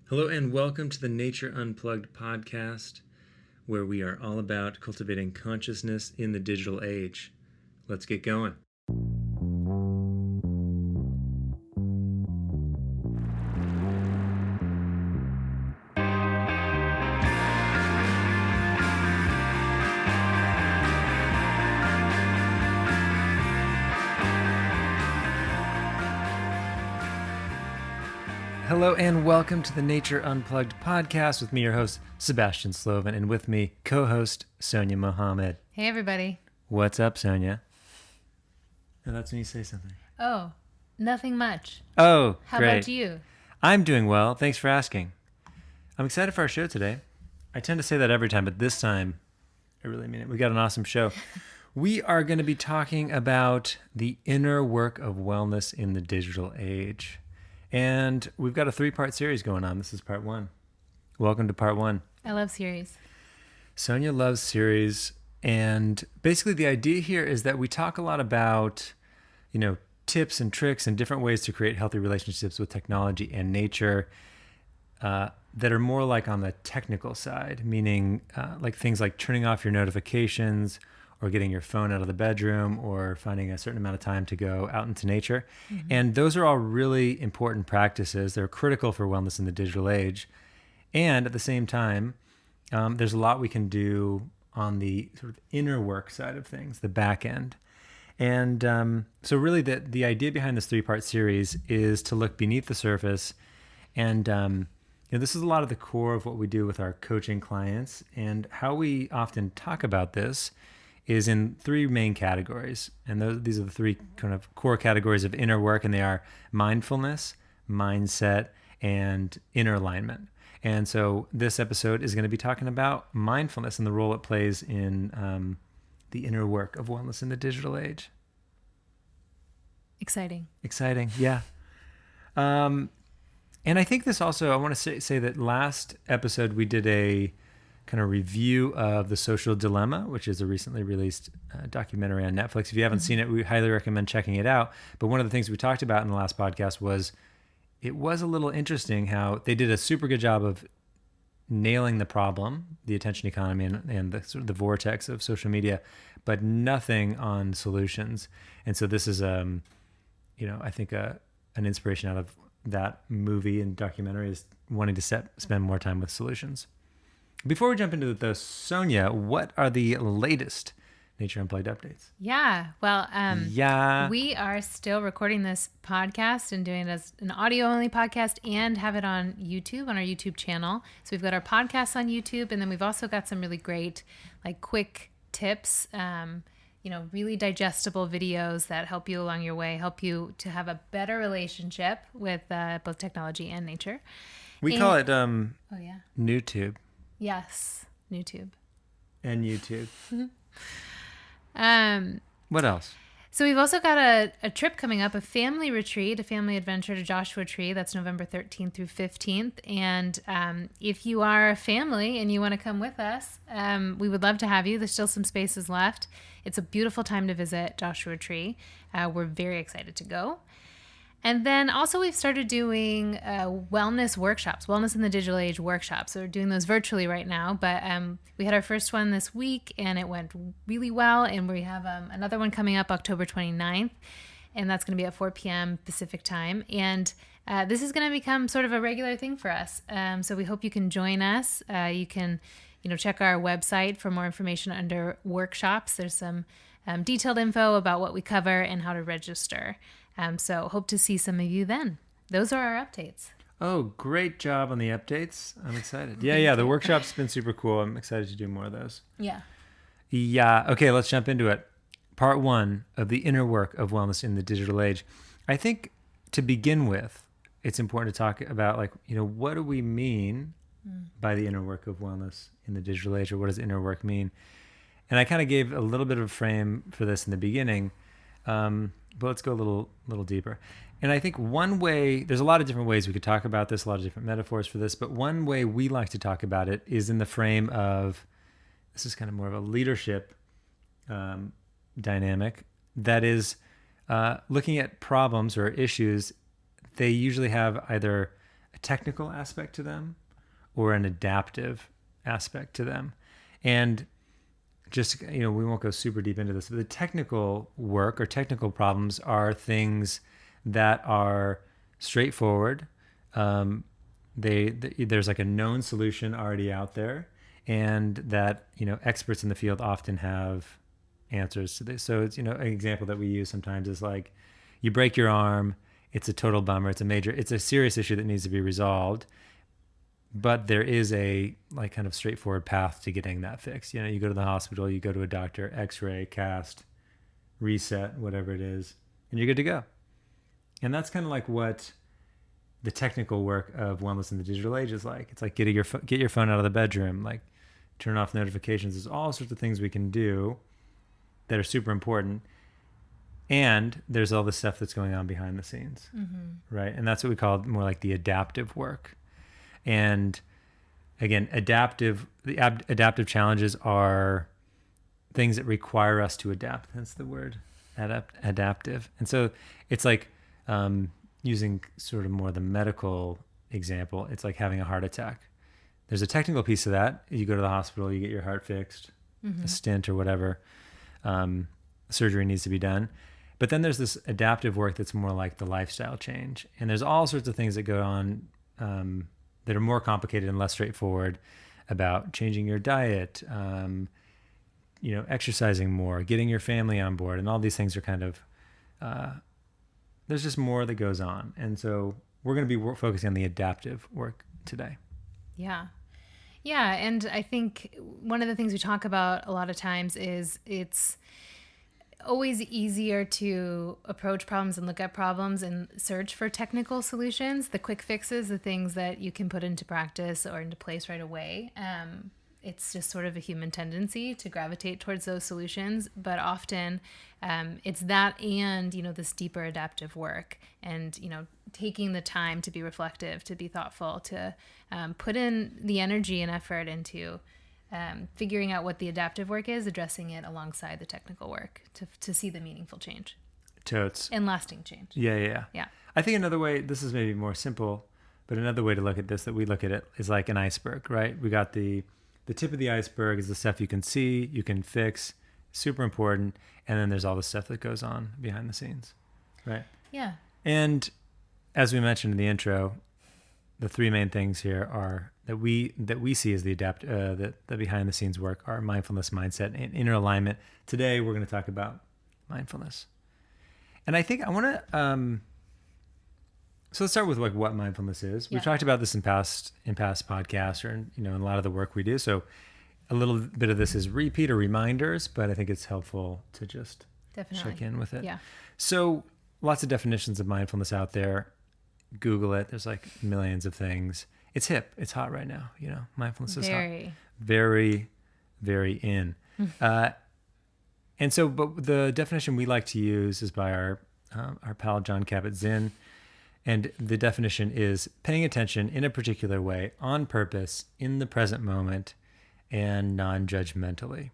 Hello and welcome to the Nature Unplugged podcast, where we are all about cultivating consciousness in the digital age. Let's get going. Hello and welcome to the Nature Unplugged podcast with me, your host, Sebastian Slovan, and with me, co-host, Sonia Mohammed. Hey, everybody. What's up, Sonia? And that's when you say something. Oh, nothing much. Oh, How great. about you? I'm doing well. Thanks for asking. I'm excited for our show today. I tend to say that every time, but this time, I really mean it. We got an awesome show. We are going to be talking about the inner work of wellness in the digital age. And we've got a 3-part series going on. This is part 1. Welcome to part 1. I love series. Sonia loves series. And basically the idea here is that we talk a lot about, tips and tricks and different ways to create healthy relationships with technology and nature that are more like on the technical side, meaning like things like turning off your notifications or getting your phone out of the bedroom or finding a certain amount of time to go out into nature. Mm-hmm. And those are all really important practices. They're critical for wellness in the digital age. And at the same time, there's a lot we can do on the sort of inner work side of things, the back end. And so really the idea behind this 3-part series is to look beneath the surface. And this is a lot of the core of what we do with our coaching clients. And how we often talk about this is in 3 main categories. And these are the 3 kind of core categories of inner work, and they are mindfulness, mindset, and inner alignment. And so this episode is going to be talking about mindfulness and the role it plays in the inner work of wellness in the digital age. Exciting, yeah. And I think this also, I want to say that last episode we did a kind of review of The Social Dilemma, which is a recently released documentary on Netflix. If you haven't seen it, we highly recommend checking it out. But one of the things we talked about in the last podcast was it was a little interesting how they did a super good job of nailing the problem, the attention economy and the sort of the vortex of social media, but nothing on solutions. And so this is, I think an inspiration out of that movie and documentary is wanting to spend more time with solutions. Before we jump into those, Sonia, what are the latest Nature Unplugged updates? Yeah. Well, we are still recording this podcast and doing it as an audio-only podcast and have it on YouTube, on our YouTube channel. So we've got our podcasts on YouTube, and then we've also got some really great, like, quick tips, really digestible videos that help you along your way, help you to have a better relationship with both technology and nature. We call it NewTube. Yes, NewTube. And YouTube. What else? So we've also got a trip coming up, a family retreat, a family adventure to Joshua Tree. That's November 13th through 15th. And if you are a family and you want to come with us, we would love to have you. There's still some spaces left. It's a beautiful time to visit Joshua Tree. We're very excited to go. And then also we've started doing wellness workshops, wellness in the digital age workshops. So we're doing those virtually right now, but we had our first one this week and it went really well. And we have another one coming up October 29th, and that's going to be at 4 p.m. Pacific time. And this is going to become sort of a regular thing for us. So we hope you can join us. You can, check our website for more information under workshops. There's some detailed info about what we cover and how to register. So hope to see some of you then. Those are our updates. Oh, great job on the updates. I'm excited. Yeah. The workshop's been super cool. I'm excited to do more of those. Yeah. Okay, let's jump into it. Part 1 of the inner work of wellness in the digital age. I think to begin with, it's important to talk about what do we mean by the inner work of wellness in the digital age, or what does inner work mean? And I kind of gave a little bit of a frame for this in the beginning. But let's go a little deeper. And I think one way, there's a lot of different ways we could talk about this, a lot of different metaphors for this, but one way we like to talk about it is in the frame of, this is kind of more of a leadership dynamic, that is looking at problems or issues. They usually have either a technical aspect to them or an adaptive aspect to them. And just, we won't go super deep into this, but the technical work or technical problems are things that are straightforward. There's like a known solution already out there, and that, experts in the field often have answers to this. So it's, an example that we use sometimes is like, you break your arm, it's a total bummer. It's a serious issue that needs to be resolved. But there is a like kind of straightforward path to getting that fixed. You go to the hospital, you go to a doctor, x-ray, cast, reset, whatever it is, and you're good to go. And that's kind of like what the technical work of wellness in the digital age is like. It's like get your phone out of the bedroom, like turn off notifications. There's all sorts of things we can do that are super important. And there's all the stuff that's going on behind the scenes, right? And that's what we call more like the adaptive work. And again, adaptive challenges are things that require us to adapt. That's the word, adaptive. And so it's like using sort of more the medical example. It's like having a heart attack. There's a technical piece of that. You go to the hospital, you get your heart fixed, a stent or whatever. Surgery needs to be done. But then there's this adaptive work that's more like the lifestyle change. And there's all sorts of things that go on that are more complicated and less straightforward about changing your diet, exercising more, getting your family on board. And all these things are kind of, there's just more that goes on. And so we're going to be focusing on the adaptive work today. Yeah. Yeah. And I think one of the things we talk about a lot of times is it's always easier to approach problems and look at problems and search for technical solutions, the quick fixes, the things that you can put into practice or into place right away. It's just sort of a human tendency to gravitate towards those solutions, but often it's that and, this deeper adaptive work and, taking the time to be reflective, to be thoughtful, to put in the energy and effort into figuring out what the adaptive work is, addressing it alongside the technical work to see the meaningful change. Totes. And lasting change. Yeah. I think another way, this is maybe more simple, but another way to look at this, that we look at it, is like an iceberg, right? We got the tip of the iceberg is the stuff you can see, you can fix, super important. And then there's all the stuff that goes on behind the scenes, right? Yeah. And as we mentioned in the intro, the three main things here are that we see as the behind the scenes work are mindfulness, mindset, and inner alignment. Today we're going to talk about mindfulness, and I think I want to. So let's start with like what mindfulness is. We've talked about this in past podcasts, or in a lot of the work we do. So a little bit of this is repeat or reminders, but I think it's helpful to just check in with it. Yeah. So lots of definitions of mindfulness out there. Google it. There's like millions of things. It's hip. It's hot right now. Mindfulness is hot. Very, very in. And so, but the definition we like to use is by our pal John Kabat-Zinn. And the definition is paying attention in a particular way, on purpose, in the present moment, and non-judgmentally.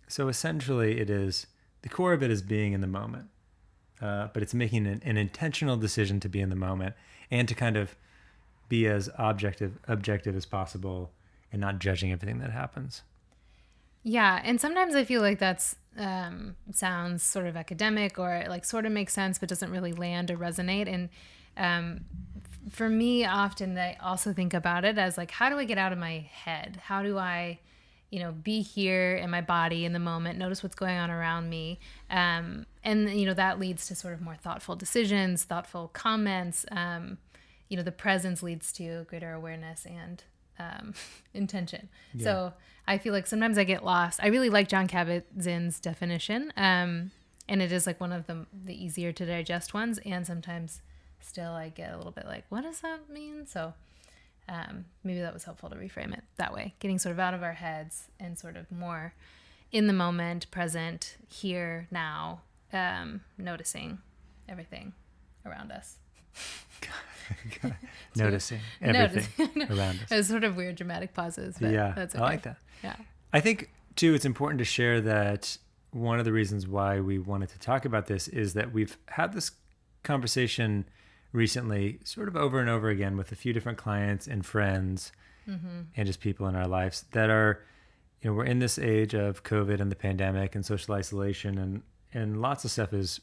So essentially the core of it is being in the moment. But it's making an intentional decision to be in the moment and to kind of be as objective as possible and not judging everything that happens. Yeah. And sometimes I feel like that's sounds sort of academic or like sort of makes sense, but doesn't really land or resonate. And for me, often I also think about it as like, how do I get out of my head? How do I, be here in my body in the moment, notice what's going on around me. And, that leads to sort of more thoughtful decisions, thoughtful comments. The presence leads to greater awareness and intention. Yeah. So I feel like sometimes I get lost. I really like John Kabat-Zinn's definition. And it is like one of the easier to digest ones. And sometimes still I get a little bit like, what does that mean? So maybe that was helpful to reframe it that way, getting sort of out of our heads and sort of more in the moment, present, here, now, noticing everything around us. Noticing everything around us. It's sort of weird dramatic pauses, but that's okay. I like that. Yeah. I think, too, it's important to share that one of the reasons why we wanted to talk about this is that we've had this conversation recently, sort of over and over again with a few different clients and friends and just people in our lives that are, we're in this age of COVID and the pandemic and social isolation, and lots of stuff is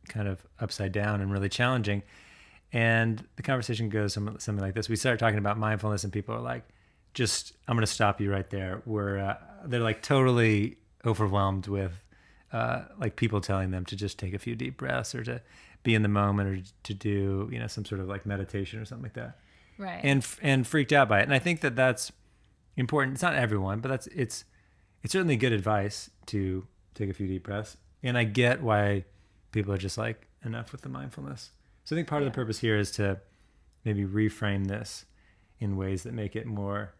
kind of upside down and really challenging. And the conversation goes something like this. We start talking about mindfulness and people are like, I'm going to stop you right there. They're like totally overwhelmed with like people telling them to just take a few deep breaths or to be in the moment or to do, some sort of like meditation or something like that. Right. And freaked out by it. And I think that that's important. It's not everyone, but it's certainly good advice to take a few deep breaths. And I get why people are just like, enough with the mindfulness. So I think part of the purpose here is to maybe reframe this in ways that make it more,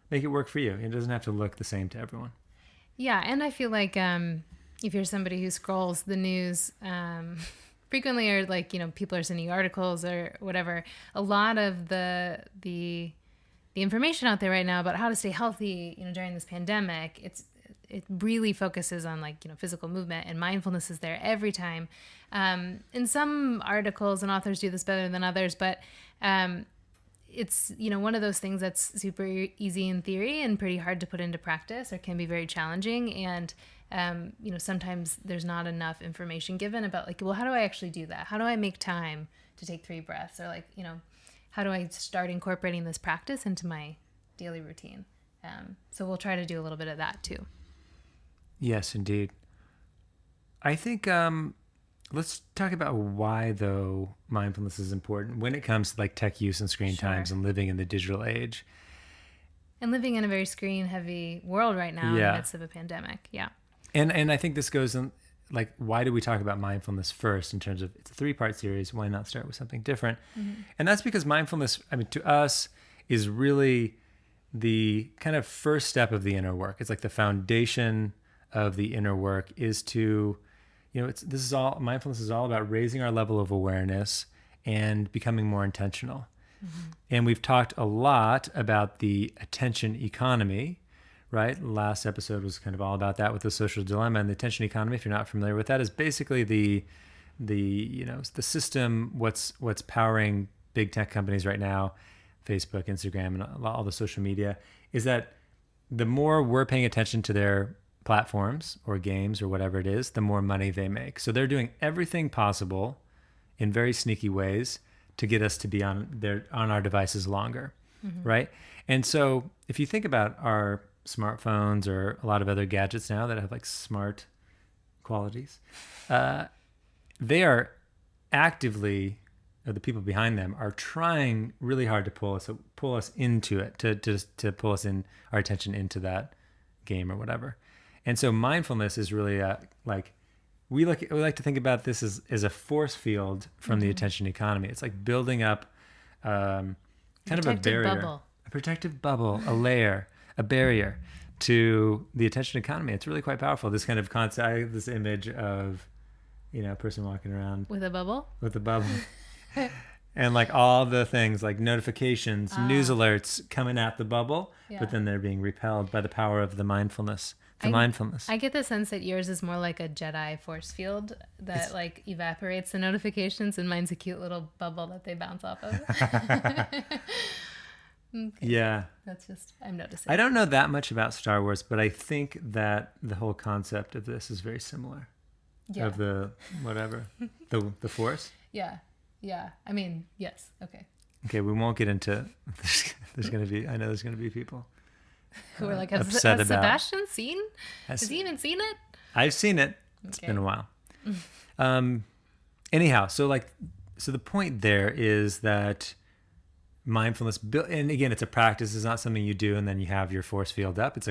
make it work for you. It doesn't have to look the same to everyone. Yeah. And I feel like if you're somebody who scrolls the news frequently, or like, people are sending you articles or whatever, a lot of the information out there right now about how to stay healthy, during this pandemic, it really focuses on like, physical movement, and mindfulness is there every time. And some articles and authors do this better than others, but it's, one of those things that's super easy in theory and pretty hard to put into practice, or can be very challenging. And, sometimes there's not enough information given about like, well, how do I actually do that? How do I make time to take 3 breaths? Or like, how do I start incorporating this practice into my daily routine? So we'll try to do a little bit of that too. Yes, indeed. I think let's talk about why, though, mindfulness is important when it comes to like tech use and screen times and living in the digital age. And living in a very screen-heavy world right now in the midst of a pandemic. Yeah. And I think this goes in, like, why do we talk about mindfulness first in terms of it's a 3-part series? Why not start with something different? And that's because mindfulness, to us, is really the kind of first step of the inner work. It's like the foundation of the inner work is to, mindfulness is all about raising our level of awareness and becoming more intentional. And we've talked a lot about the attention economy, right? Last episode was kind of all about that with the social dilemma. And the attention economy, if you're not familiar with that, is basically the system, what's powering big tech companies right now, Facebook, Instagram, and all the social media, is that the more we're paying attention to their platforms or games or whatever it is, the more money they make. So they're doing everything possible in very sneaky ways to get us to be on our devices longer, right? And so if you think about our smartphones or a lot of other gadgets now that have like smart qualities, they are actively, or the people behind them are trying really hard to pull us into it, to pull us in, our attention into that game or whatever. And so mindfulness is really like, we like to think about this as a force field from the attention economy. It's like building up kind of a barrier, a protective bubble, a layer, a barrier to the attention economy. It's really quite powerful. This kind of concept, I have this image of, a person walking around with a bubble, and like all the things like notifications, news alerts coming at the bubble, but then they're being repelled by the power of the mindfulness. I get the sense that yours is more like a Jedi force field that like evaporates the notifications, and mine's a cute little bubble that they bounce off of. Okay. Yeah. That's just, I'm noticing. I don't know that much about Star Wars, but I think that the whole concept of this is very similar. Yeah. Of the whatever, the force. Yeah. Yeah. I mean, yes. Okay. Okay. We won't get into, there's going to be people who are like, has Sebastian seen? Has he even seen it? I've seen it. It's been a while. Anyhow, so the point there is that mindfulness, and again, it's a practice. It's not something you do and then you have your force field up. It's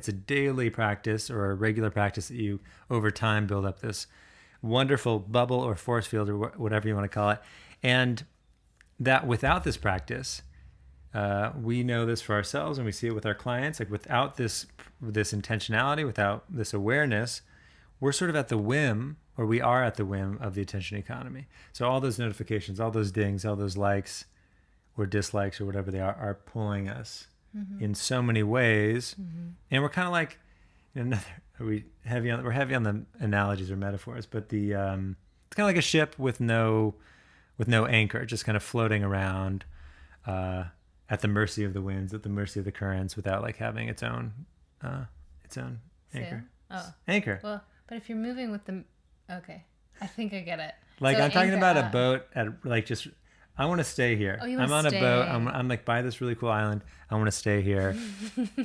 a daily practice or a regular practice that you over time build up this wonderful bubble or force field or whatever you want to call it. And that without this practice, we know this for ourselves and we see it with our clients. Like without this intentionality, without this awareness, we're sort of at the whim, or we are at the whim of the attention economy. So all those notifications, all those dings, all those likes or dislikes or whatever they are pulling us in so many ways. And we're kind of like, we're heavy on the analogies or metaphors, but it's kind of like a ship with no with no anchor, just kind of floating around at the mercy of the winds, at the mercy of the currents, without like having its own anchor. Oh, Anchor. well, but if you're moving with the, okay, I think I get it. Like So I'm talking about a up. boat at like just. I want to stay here. Oh, you I'm want on to a boat. stay. I'm like by this really cool island. I want to stay here.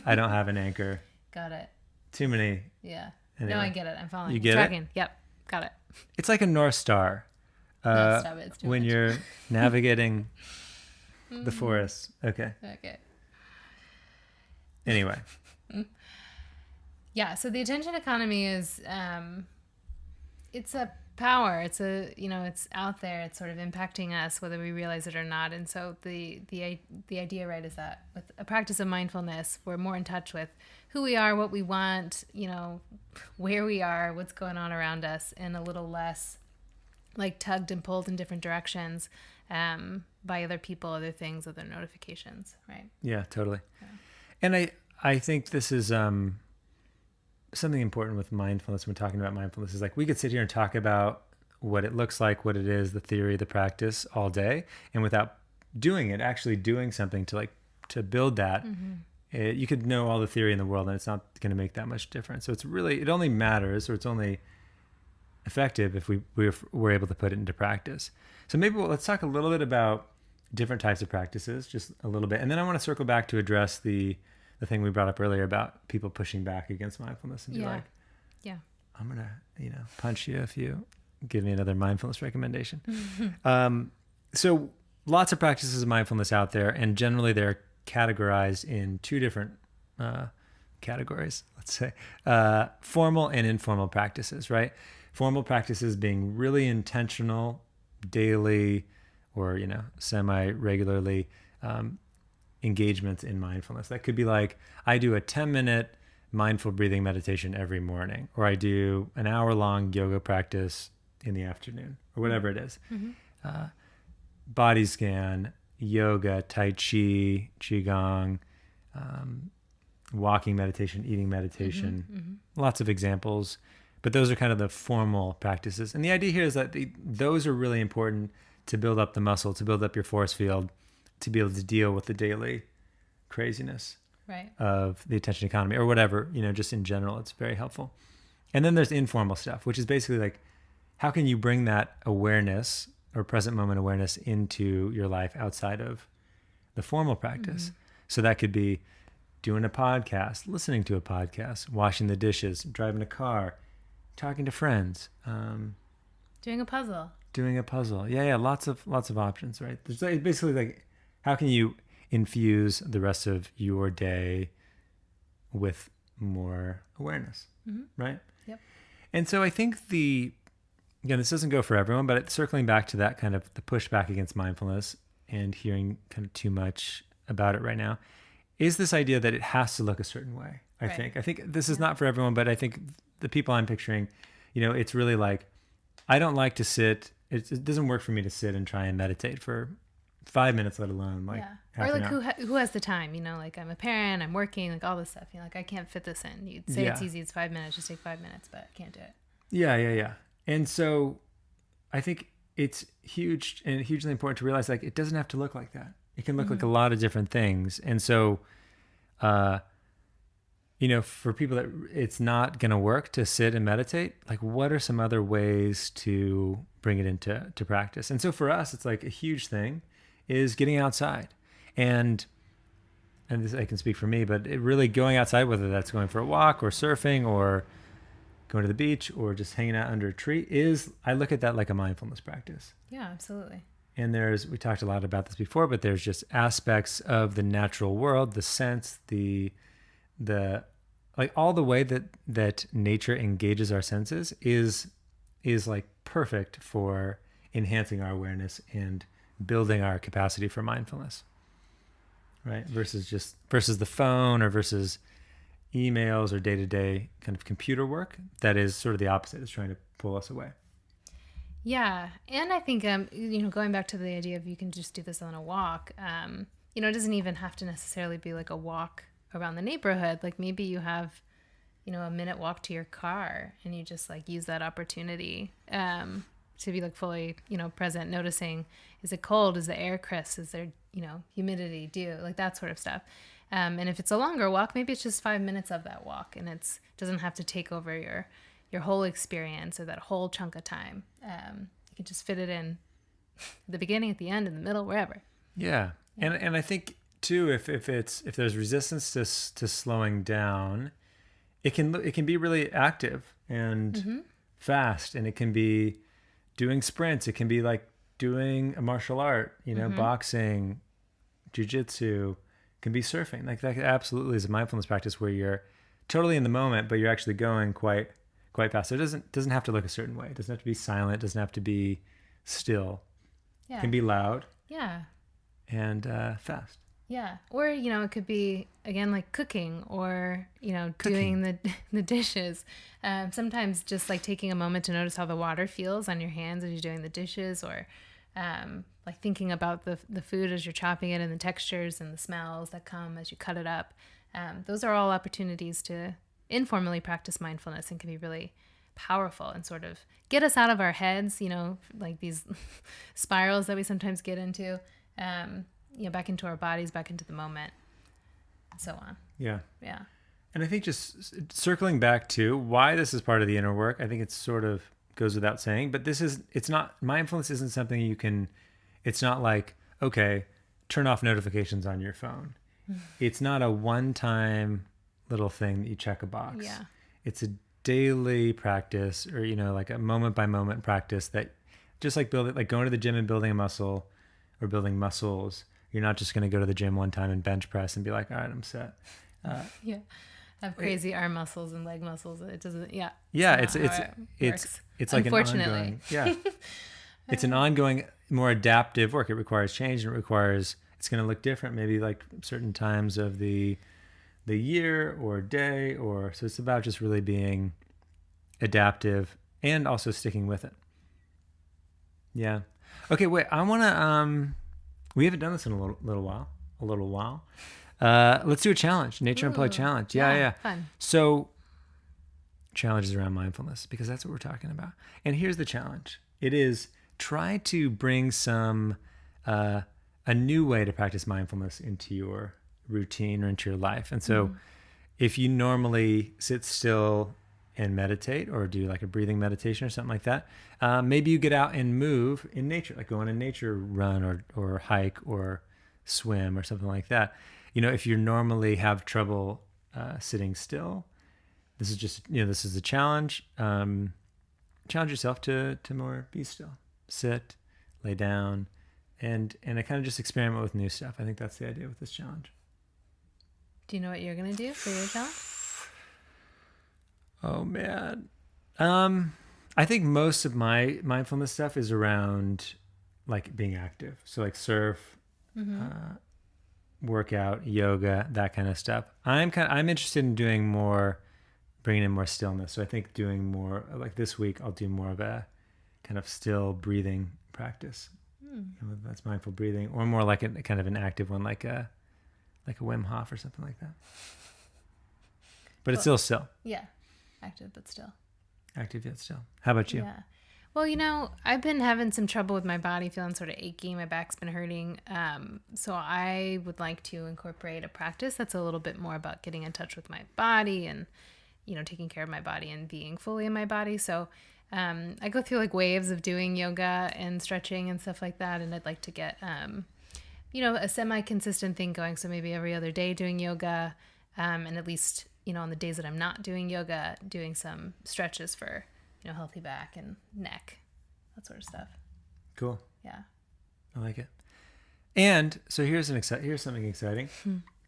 I don't have an anchor. Got it. Too many. Yeah. Anyway. No, I get it. I'm following. You get Tracking. it? Yep. Got it. It's like a North Star. No, stop it. It's too When much. you're navigating the forest. Okay. Okay. Anyway. Yeah. So the attention economy is, it's a power. It's it's out there. It's sort of impacting us, whether we realize it or not. And so the idea, right, is that with a practice of mindfulness, we're more in touch with who we are, what we want, where we are, what's going on around us, and a little less like tugged and pulled in different directions by other people, other things, other notifications, right? Yeah, totally. Yeah. And I think this is something important with mindfulness. When talking about mindfulness, is like we could sit here and talk about what it looks like, what it is, the theory, the practice all day, and without doing it, actually doing something to build that, you could know all the theory in the world, and it's not going to make that much difference. So it only matters, or it's only effective if we're able to put it into practice. So maybe let's talk a little bit about different types of practices, just a little bit, and then I want to circle back to address the thing we brought up earlier about people pushing back against mindfulness and be like, I'm gonna punch you if you give me another mindfulness recommendation. So lots of practices of mindfulness out there, and generally they're categorized in two different categories, let's say, formal and informal practices, right? Formal practices being really intentional, daily, or semi-regularly engagements in mindfulness. That could be like, I do a 10-minute mindful breathing meditation every morning, or I do an hour-long yoga practice in the afternoon, or whatever it is. Body scan, yoga, tai chi, qigong, walking meditation, eating meditation, lots of examples. But those are kind of the formal practices. And the idea here is that those are really important to build up the muscle, to build up your force field, to be able to deal with the daily craziness of the attention economy, or whatever, just in general, it's very helpful. And then there's informal stuff, which is basically like, how can you bring that awareness or present moment awareness into your life outside of the formal practice? So that could be doing a podcast, listening to a podcast, washing the dishes, driving a car, talking to friends, doing a puzzle. Yeah. Lots of options, right? There's basically like, how can you infuse the rest of your day with more awareness, right? Yep. And so I think again, this doesn't go for everyone, but it's circling back to that kind of the pushback against mindfulness and hearing kind of too much about it right now, is this idea that it has to look a certain way. I think this is not for everyone, but I think the people I'm picturing, it's really like, I don't like to sit. It doesn't work for me to sit and try and meditate for 5 minutes, let alone like half or an like hour. who has the time, like I'm a parent, I'm working, like all this stuff, like I can't fit this in. You'd say it's easy, it's 5 minutes, just take 5 minutes, but I can't do it. Yeah. And so I think it's huge and hugely important to realize like it doesn't have to look like that. It can look like a lot of different things. And so for people that it's not going to work to sit and meditate, like what are some other ways to bring it into practice? And so for us, it's like a huge thing is getting outside. And this, I can speak for me, but it really going outside, whether that's going for a walk or surfing or going to the beach or just hanging out under a tree, I look at that like a mindfulness practice. Yeah, absolutely. And we talked a lot about this before, but there's just aspects of the natural world, the sense, the like all the way that nature engages our senses is like perfect for enhancing our awareness and building our capacity for mindfulness, right? Versus the phone or versus emails or day-to-day kind of computer work that is sort of the opposite. It's trying to pull us away. Yeah. And I think, going back to the idea of you can just do this on a walk, it doesn't even have to necessarily be like a walk around the neighborhood. Like maybe you have, a minute walk to your car and you just like use that opportunity. to be like fully, present, noticing, is it cold? Is the air crisp? Is there, humidity, dew, like that sort of stuff. And if it's a longer walk, maybe it's just 5 minutes of that walk, and doesn't have to take over your whole experience or that whole chunk of time. You can just fit it in at the beginning, at the end, in the middle, wherever. Yeah. And I think too, if there's resistance to slowing down, it can be really active and fast, and it can be doing sprints. It can be like doing a martial art, boxing, jujitsu. It can be surfing. Like that absolutely is a mindfulness practice where you're totally in the moment, but you're actually going quite fast. So it doesn't have to look a certain way. It doesn't have to be silent. It doesn't have to be still. Yeah. It can be loud. Yeah. And fast. Yeah. Or, it could be, again, like cooking or, doing the dishes. Sometimes just like taking a moment to notice how the water feels on your hands as you're doing the dishes, or like thinking about the food as you're chopping it and the textures and the smells that come as you cut it up. Those are all opportunities to informally practice mindfulness, and can be really powerful and sort of get us out of our heads, like these spirals that we sometimes get into. Back into our bodies, back into the moment, and so on. Yeah. Yeah. And I think just circling back to why this is part of the inner work, I think it sort of goes without saying, but mindfulness isn't something it's not like, okay, turn off notifications on your phone. It's not a one-time little thing that you check a box. Yeah. It's a daily practice, or, like a moment by moment practice that just like going to the gym and building a muscle or building muscles. You're not just going to go to the gym one time and bench press and be like, all right, I'm set. Yeah. I have crazy arm muscles and leg muscles. It doesn't, yeah. Yeah. It's like unfortunately. It's an ongoing, more adaptive work. It requires change, and it's going to look different, maybe like certain times of the year or day, so it's about just really being adaptive and also sticking with it. Yeah. Okay, wait, I want to, we haven't done this in a little while. Let's do a challenge, Nature Unplugged challenge. Yeah. Fun. So challenges around mindfulness, because that's what we're talking about. And here's the challenge. It is try to bring a new way to practice mindfulness into your routine or into your life. And so if you normally sit still and meditate, or do like a breathing meditation or something like that, maybe you get out and move in nature, like go on a nature run or hike or swim or something like that. If you normally have trouble sitting still, this is just, this is a challenge. Challenge yourself to more be still, sit, lay down, and I kind of just experiment with new stuff. I think that's the idea with this challenge. Do you know what you're going to do for your challenge? Oh man. I think most of my mindfulness stuff is around like being active. So like surf, workout, yoga, that kind of stuff. I'm interested in bringing in more stillness. So I think doing more, like this week, I'll do more of a kind of still breathing practice. Whether that's mindful breathing, or more like a kind of an active one, like a Wim Hof or something like that. But it's still. Yeah. Active, but still. Active yet still. How about you? Yeah. Well, I've been having some trouble with my body, feeling sort of achy. My back's been hurting. So I would like to incorporate a practice that's a little bit more about getting in touch with my body and, taking care of my body and being fully in my body. So I go through like waves of doing yoga and stretching and stuff like that. And I'd like to get, a semi-consistent thing going. So maybe every other day doing yoga, and at least, on the days that I'm not doing yoga, doing some stretches for, healthy back and neck, that sort of stuff. Cool. Yeah. I like it. And so here's something exciting.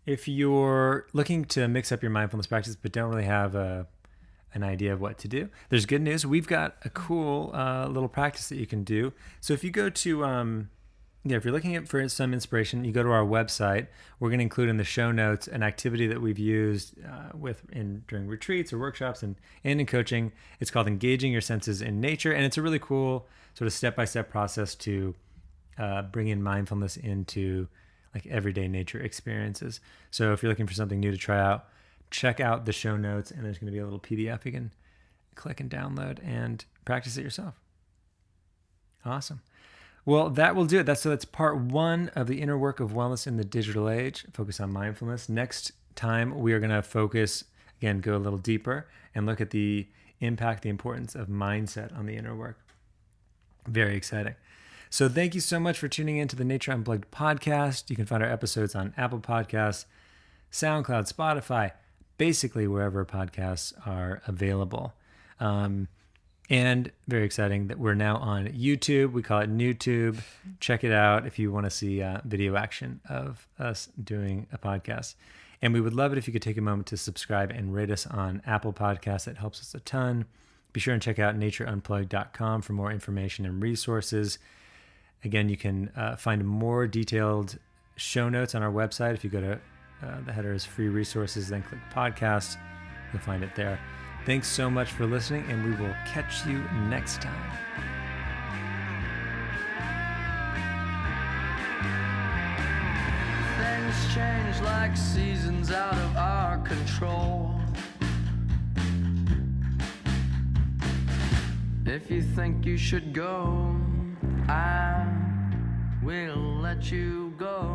If you're looking to mix up your mindfulness practice but don't really have an idea of what to do, there's good news. We've got a cool little practice that you can do. So if you go to if you're looking for some inspiration, you go to our website. We're going to include in the show notes an activity that we've used during retreats or workshops and in coaching. It's called Engaging Your Senses in Nature, and it's a really cool sort of step-by-step process to bring in mindfulness into like everyday nature experiences. So if you're looking for something new to try out, check out the show notes, and there's going to be a little PDF you can click and download and practice it yourself. Awesome. Well, that will do it. That's part one of the inner work of wellness in the digital age. Focus on mindfulness. Next time, we are going to focus, again, go a little deeper and look at the impact, the importance of mindset on the inner work. Very exciting. So thank you so much for tuning in to the Nature Unplugged podcast. You can find our episodes on Apple Podcasts, SoundCloud, Spotify, basically wherever podcasts are available. And very exciting that we're now on YouTube. We call it NewTube. Check it out if you want to see video action of us doing a podcast. And we would love it if you could take a moment to subscribe and rate us on Apple Podcasts. It helps us a ton. Be sure and check out natureunplugged.com for more information and resources. Again, you can find more detailed show notes on our website. If you go to the header is free resources, then click podcast, you'll find it there. Thanks so much for listening, and we will catch you next time. Things change like seasons out of our control. If you think you should go, I will let you go.